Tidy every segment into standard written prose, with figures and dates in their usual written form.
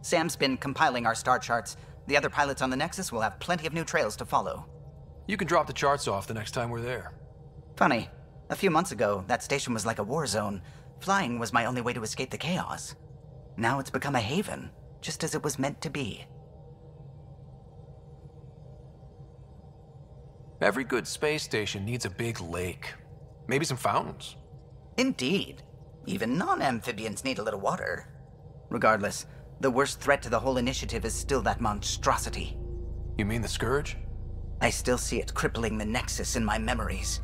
Sam's been compiling our star charts. The other pilots on the Nexus will have plenty of new trails to follow. You can drop the charts off the next time we're there. Funny. A few months ago, that station was like a war zone. Flying was my only way to escape the chaos. Now it's become a haven, just as it was meant to be. Every good space station needs a big lake. Maybe some fountains. Indeed. Even non-amphibians need a little water. Regardless, the worst threat to the whole initiative is still that monstrosity. You mean the Scourge? I still see it crippling the Nexus in my memories.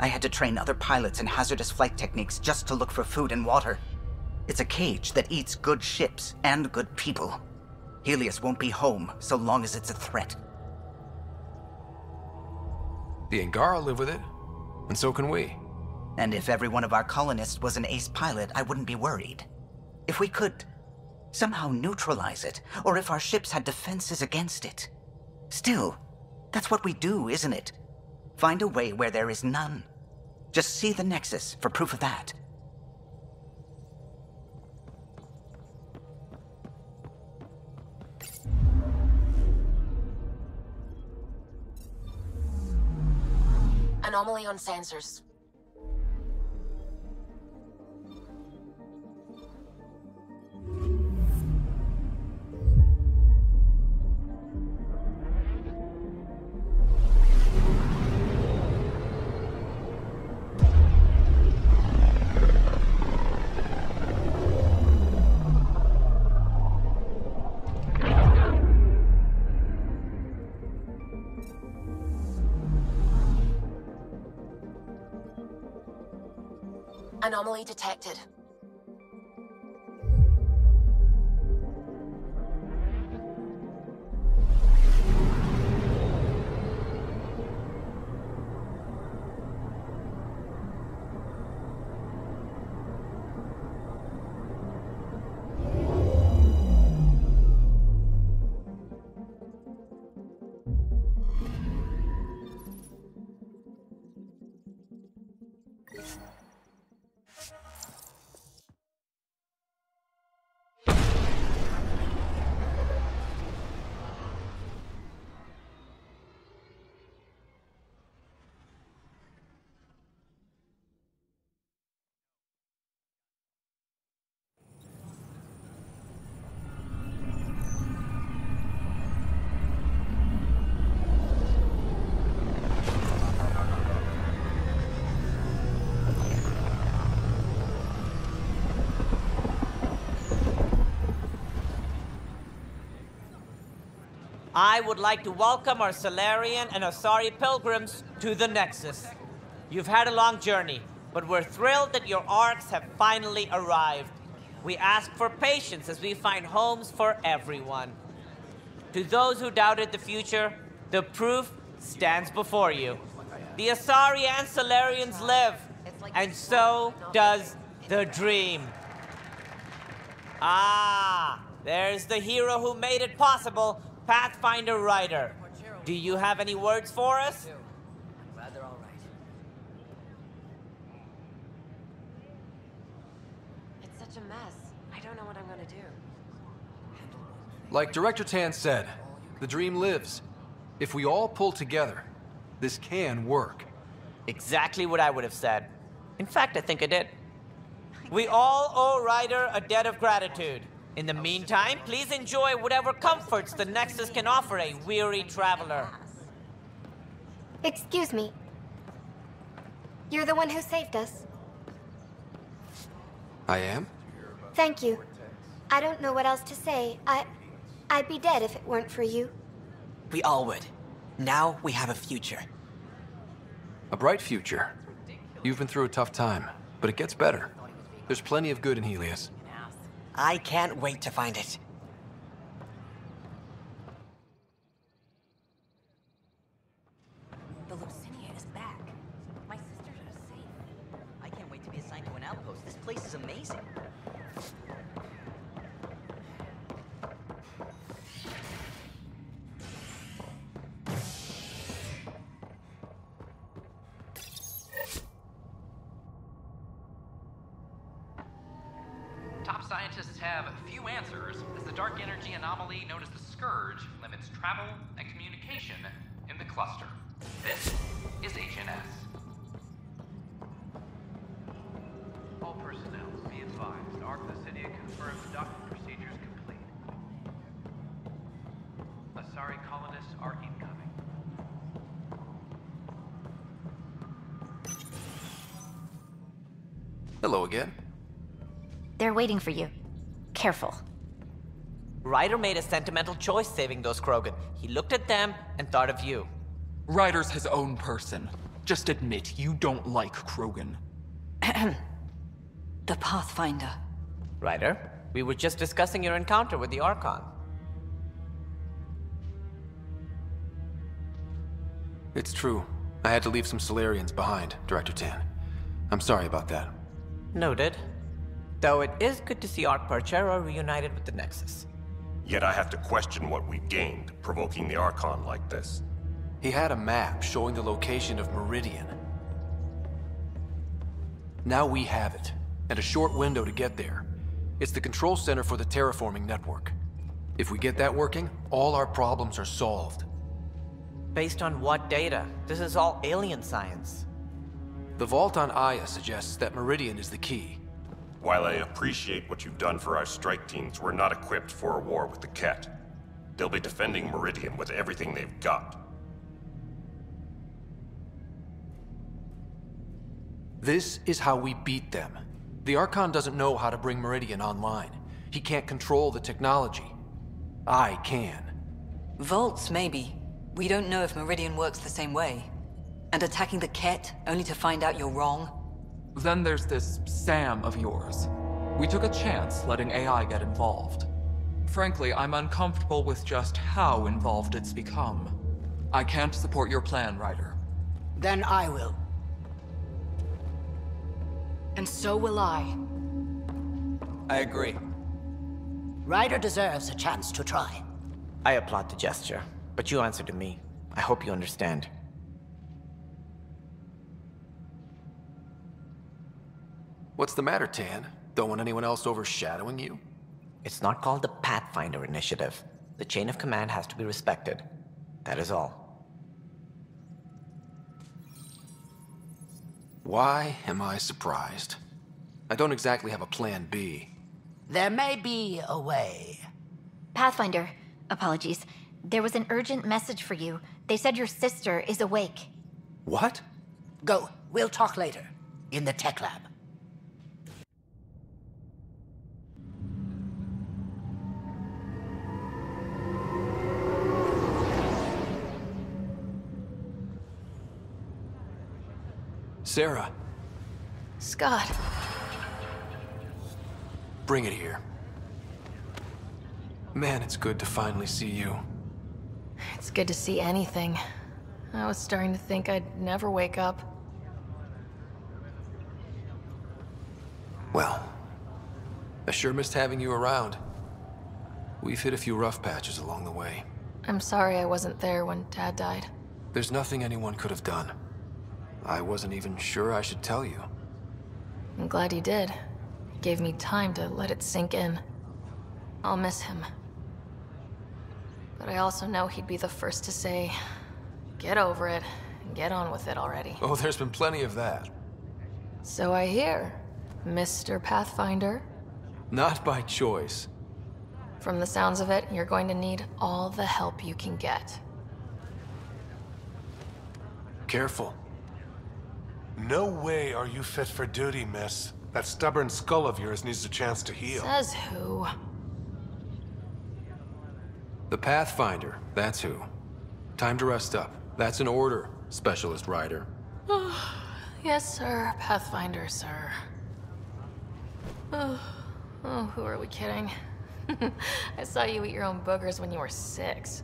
I had to train other pilots in hazardous flight techniques just to look for food and water. It's a cage that eats good ships and good people. Helios won't be home so long as it's a threat. The Angara live with it, and so can we. And if every one of our colonists was an ace pilot, I wouldn't be worried. If we could somehow neutralize it, or if our ships had defenses against it. Still, that's what we do, isn't it? Find a way where there is none. Just see the Nexus for proof of that. Anomaly on sensors. Anomaly detected. I would like to welcome our Salarian and Asari pilgrims to the Nexus. You've had a long journey, but we're thrilled that your arcs have finally arrived. We ask for patience as we find homes for everyone. To those who doubted the future, the proof stands before you. The Asari and Salarians live, and so does the dream. Ah, there's the hero who made it possible, Pathfinder Ryder. Do you have any words for us? I'm glad they're all right. It's such a mess. I don't know what I'm gonna do. Like Director Tan said, the dream lives. If we all pull together, this can work. Exactly what I would have said. In fact, I think I did. We all owe Ryder a debt of gratitude. In the meantime, please enjoy whatever comforts the Nexus can offer a weary traveler. Excuse me. You're the one who saved us. I am? Thank you. I don't know what else to say. I'd be dead if it weren't for you. We all would. Now we have a future. A bright future. You've been through a tough time, but it gets better. There's plenty of good in Helios. I can't wait to find it. The Lucinia is back. My sisters are safe. I can't wait to be assigned to an outpost. This place is amazing. top scientists have few answers, as the dark energy anomaly known as the Scourge limits travel and communication in the cluster. This is HNS. All personnel, be advised. Arc the City confirms docking procedures complete. Asari colonists are incoming. Hello again. They're waiting for you. Careful. Ryder made a sentimental choice saving those Krogan. He looked at them and thought of you. Ryder's his own person. Just admit you don't like Krogan. The Pathfinder. Ryder, we were just discussing your encounter with the Archon. It's true. I had to leave some Solarians behind, Director Tan. I'm sorry about that. Noted. Though it is good to see Arc Parchera reunited with the Nexus. Yet I have to question what we've gained, provoking the Archon like this. He had a map showing the location of Meridian. Now we have it, and a short window to get there. It's the control center for the terraforming network. If we get that working, all our problems are solved. Based on what data? This is all alien science. The vault on Aya suggests that Meridian is the key. While I appreciate what you've done for our strike teams, we're not equipped for a war with the Ket. They'll be defending Meridian with everything they've got. This is how we beat them. The Archon doesn't know how to bring Meridian online. He can't control the technology. I can. Vaults, maybe. We don't know if Meridian works the same way. And attacking the Ket, only to find out you're wrong? Then there's this Sam of yours. We took a chance letting AI get involved. Frankly, I'm uncomfortable with just how involved it's become. I can't support your plan, Ryder. Then I will. And so will I. I agree. Ryder deserves a chance to try. I applaud the gesture, but you answer to me. I hope you understand. What's the matter, Tan? Don't want anyone else overshadowing you? It's not called the Pathfinder Initiative. The chain of command has to be respected. That is all. Why am I surprised? I don't exactly have a plan B. There may be a way. Pathfinder, apologies. There was an urgent message for you. They said your sister is awake. What? Go. We'll talk later. In the tech lab. Sara. Scott. Bring it here. Man, it's good to finally see you. It's good to see anything. I was starting to think I'd never wake up. Well, I sure missed having you around. We've hit a few rough patches along the way. I'm sorry I wasn't there when Dad died. There's nothing anyone could have done. I wasn't even sure I should tell you. I'm glad you did. It gave me time to let it sink in. I'll miss him. But I also know he'd be the first to say, get over it, and get on with it already. Oh, there's been plenty of that. So I hear, Mr. Pathfinder. Not by choice. From the sounds of it, you're going to need all the help you can get. Careful. No way are you fit for duty, miss. That stubborn skull of yours needs a chance to heal. Says who? The Pathfinder, that's who. Time to rest up. That's an order, Specialist Ryder. Yes, sir. Pathfinder, sir. Oh, who are we kidding? I saw you eat your own boogers when you were 6.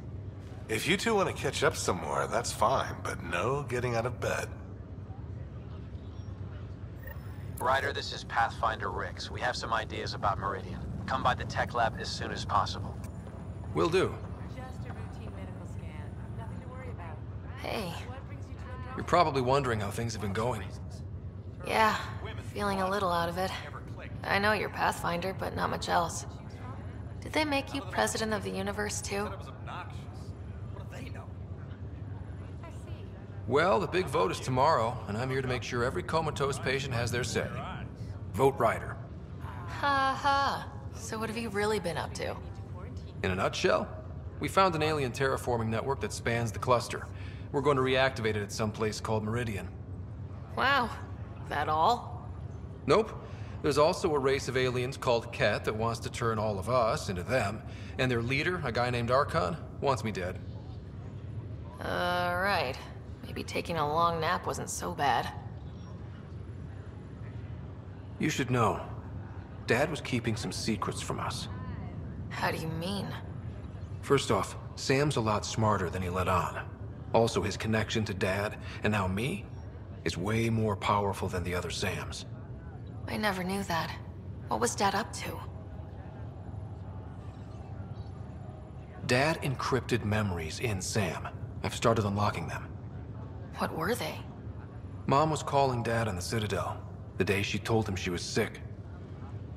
If you two want to catch up some more, that's fine, but no getting out of bed. Ryder, this is Pathfinder Rix. We have some ideas about Meridian. Come by the tech lab as soon as possible. Will do. Hey. You're probably wondering how things have been going. Yeah, feeling a little out of it. I know you're Pathfinder, but not much else. Did they make you president of the universe, too? Well, the big vote is tomorrow, and I'm here to make sure every comatose patient has their say. Vote Ryder. Ha ha. So what have you really been up to? In a nutshell, we found an alien terraforming network that spans the cluster. We're going to reactivate it at some place called Meridian. Wow. That all? Nope. There's also a race of aliens called Ket that wants to turn all of us into them, and their leader, a guy named Archon, wants me dead. Right. Maybe taking a long nap wasn't so bad. You should know, Dad was keeping some secrets from us. How do you mean? First off, Sam's a lot smarter than he let on. Also, his connection to Dad, and now me, is way more powerful than the other Sams. I never knew that. What was Dad up to? Dad encrypted memories in Sam. I've started unlocking them. What were they? Mom was calling Dad on the Citadel, the day she told him she was sick.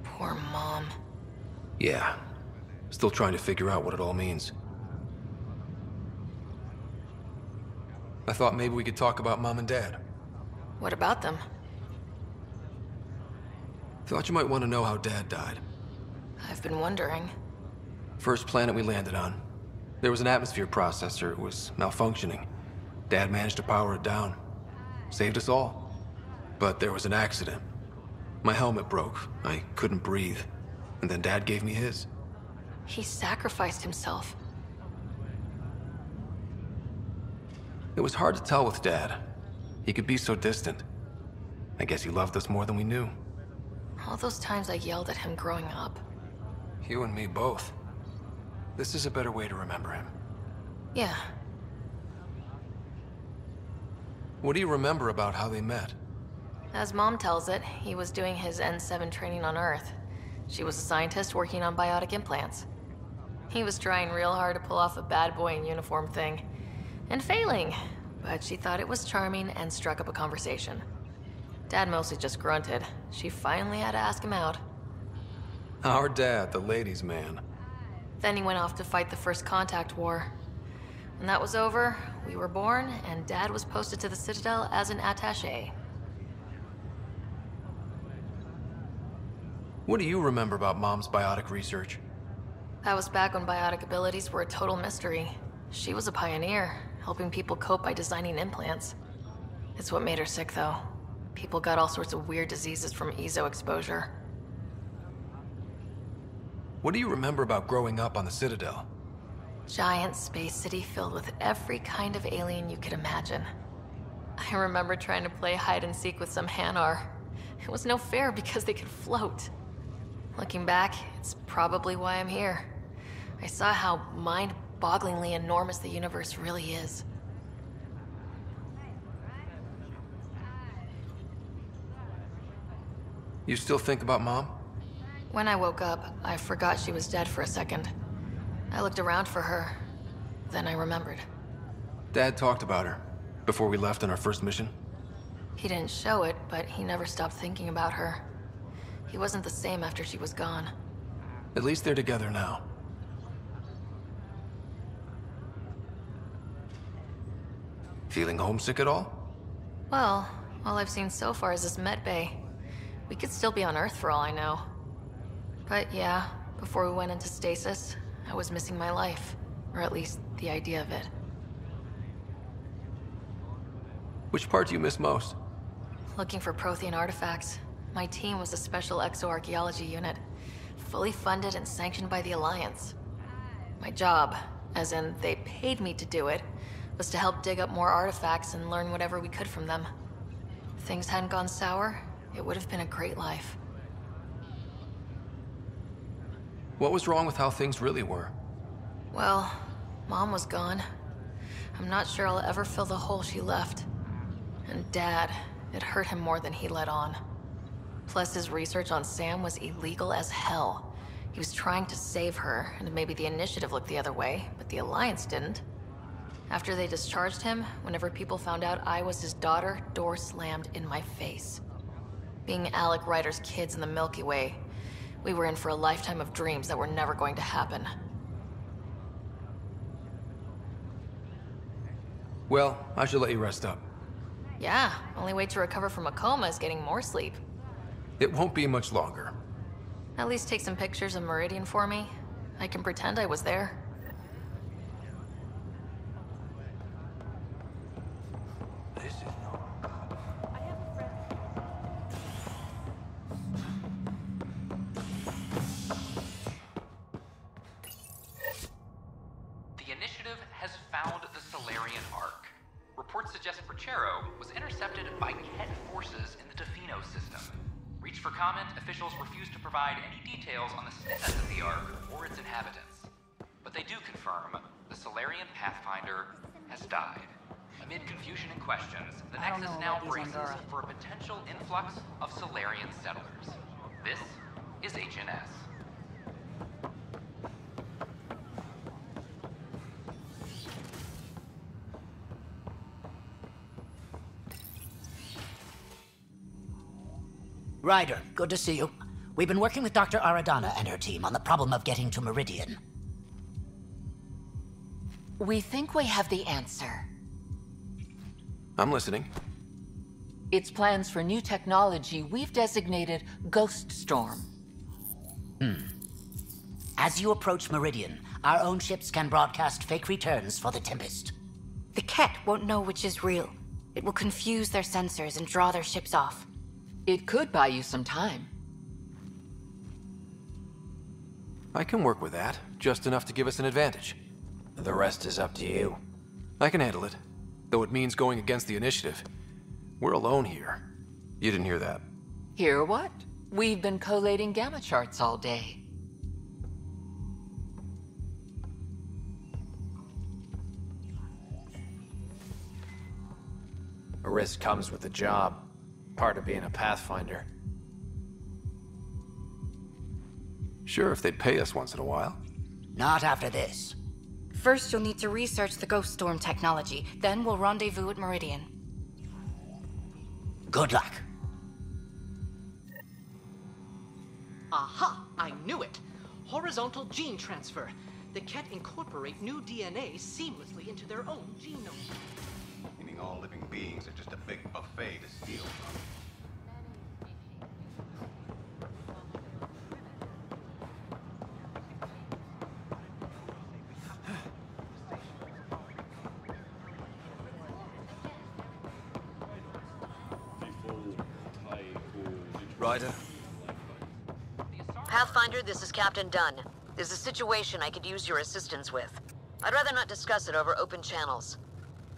Poor Mom. Yeah. Still trying to figure out what it all means. I thought maybe we could talk about Mom and Dad. What about them? Thought you might want to know how Dad died. I've been wondering. First planet we landed on. There was an atmosphere processor. It was malfunctioning. Dad managed to power it down. Saved us all. But there was an accident. My helmet broke. I couldn't breathe. And then Dad gave me his. He sacrificed himself. It was hard to tell with Dad. He could be so distant. I guess he loved us more than we knew. All those times I yelled at him growing up. You and me both. This is a better way to remember him. Yeah. What do you remember about how they met? As Mom tells it, he was doing his N7 training on Earth. She was a scientist working on biotic implants. He was trying real hard to pull off a bad boy in uniform thing. And failing. But she thought it was charming and struck up a conversation. Dad mostly just grunted. She finally had to ask him out. Our dad, the ladies' man. Then he went off to fight the First Contact War. When that was over, we were born, and Dad was posted to the Citadel as an attaché. What do you remember about Mom's biotic research? That was back when biotic abilities were a total mystery. She was a pioneer, helping people cope by designing implants. It's what made her sick, though. People got all sorts of weird diseases from EZO exposure. What do you remember about growing up on the Citadel? Giant space city filled with every kind of alien you could imagine. I remember trying to play hide and seek with some Hanar. It was no fair because they could float. Looking back, it's probably why I'm here. I saw how mind-bogglingly enormous the universe really is. You still think about Mom? When I woke up, I forgot she was dead for a second. I looked around for her, then I remembered. Dad talked about her before we left on our first mission. He didn't show it, but he never stopped thinking about her. He wasn't the same after she was gone. At least they're together now. Feeling homesick at all? Well, all I've seen so far is this med bay. We could still be on Earth for all I know. But yeah, before we went into stasis, I was missing my life. Or at least the idea of it. Which part do you miss most? Looking for Prothean artifacts. My team was a special exoarchaeology unit, fully funded and sanctioned by the Alliance. My job, as in they paid me to do it, was to help dig up more artifacts and learn whatever we could from them. If things hadn't gone sour, it would have been a great life. What was wrong with how things really were? Well, Mom was gone. I'm not sure I'll ever fill the hole she left. And Dad, it hurt him more than he let on. Plus, his research on Sam was illegal as hell. He was trying to save her, and maybe the Initiative looked the other way, but the Alliance didn't. After they discharged him, whenever people found out I was his daughter, doors slammed in my face. Being Alec Ryder's kids in the Milky Way, we were in for a lifetime of dreams that were never going to happen. Well, I should let you rest up. Yeah, only way to recover from a coma is getting more sleep. It won't be much longer. At least take some pictures of Meridian for me. I can pretend I was there. The initiative has found the Solarian Ark. Reports suggest Perchero was intercepted by Ket forces in the Tofino system. Reached for comment, officials refused to provide any details on the status of the Ark or its inhabitants. But they do confirm the Solarian Pathfinder has died. Amid confusion and questions, the Nexus now braces for a potential influx of Solarian settlers. This is HNS. Ryder, good to see you. We've been working with Dr. Aradana and her team on the problem of getting to Meridian. We think we have the answer. I'm listening. It's plans for new technology we've designated Ghost Storm. As you approach Meridian, our own ships can broadcast fake returns for the Tempest. The Ket won't know which is real. It will confuse their sensors and draw their ships off. It could buy you some time. I can work with that, just enough to give us an advantage. The rest is up to you. I can handle it, though it means going against the initiative. We're alone here. You didn't hear that. Hear what? We've been collating gamma charts all day. A risk comes with the job. Part of being a Pathfinder. Sure, if they'd pay us once in a while. Not after this. First, you'll need to research the Ghost Storm technology. Then we'll rendezvous at Meridian. Good luck. Aha! I knew it! Horizontal gene transfer. The Ket incorporate new DNA seamlessly into their own genome. Meaning all living beings are just a big buffet to steal from. Ryder? Pathfinder, this is Captain Dunn. There's a situation I could use your assistance with. I'd rather not discuss it over open channels.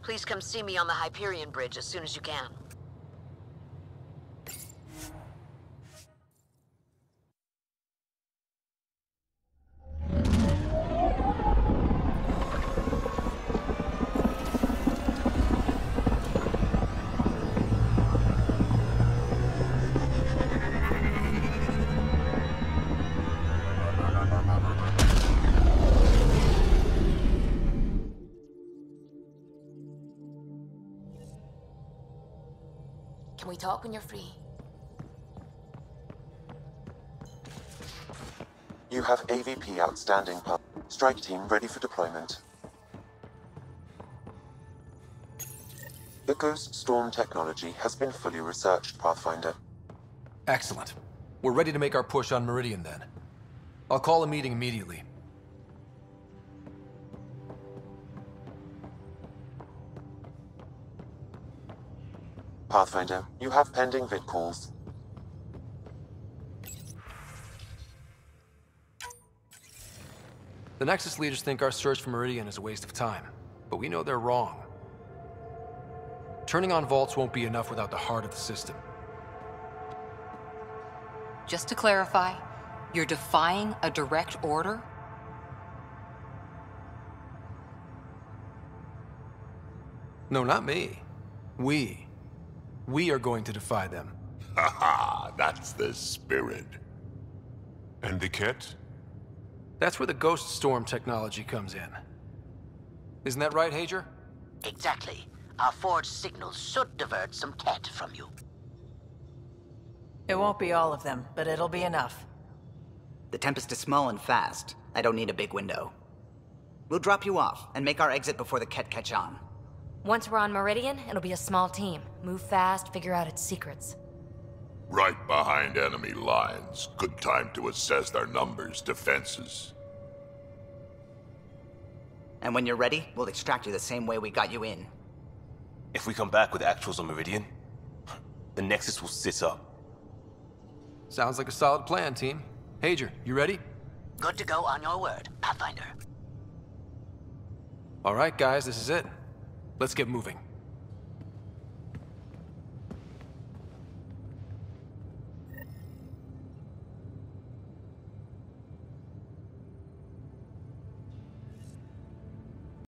Please come see me on the Hyperion Bridge as soon as you can. Can we talk when you're free? You have AVP outstanding, pal. Strike team ready for deployment. The Ghost Storm technology has been fully researched, Pathfinder. Excellent. We're ready to make our push on Meridian then. I'll call a meeting immediately. Pathfinder, you have pending vid calls. The Nexus leaders think our search for Meridian is a waste of time, but we know they're wrong. Turning on vaults won't be enough without the heart of the system. Just to clarify, you're defying a direct order? No, not me. We are going to defy them. Haha, that's the spirit. And the kit? That's where the Ghost Storm technology comes in. Isn't that right, Hager? Exactly. Our forged signals should divert some cat from you. It won't be all of them, but it'll be enough. The Tempest is small and fast. I don't need a big window. We'll drop you off and make our exit before the Ket catch on. Once we're on Meridian, it'll be a small team. Move fast, figure out its secrets. Right behind enemy lines. Good time to assess their numbers, defenses. And when you're ready, we'll extract you the same way we got you in. If we come back with actuals on Meridian, the Nexus will sit up. Sounds like a solid plan, team. Hager, you ready? Good to go on your word, Pathfinder. All right, guys, this is it. Let's get moving.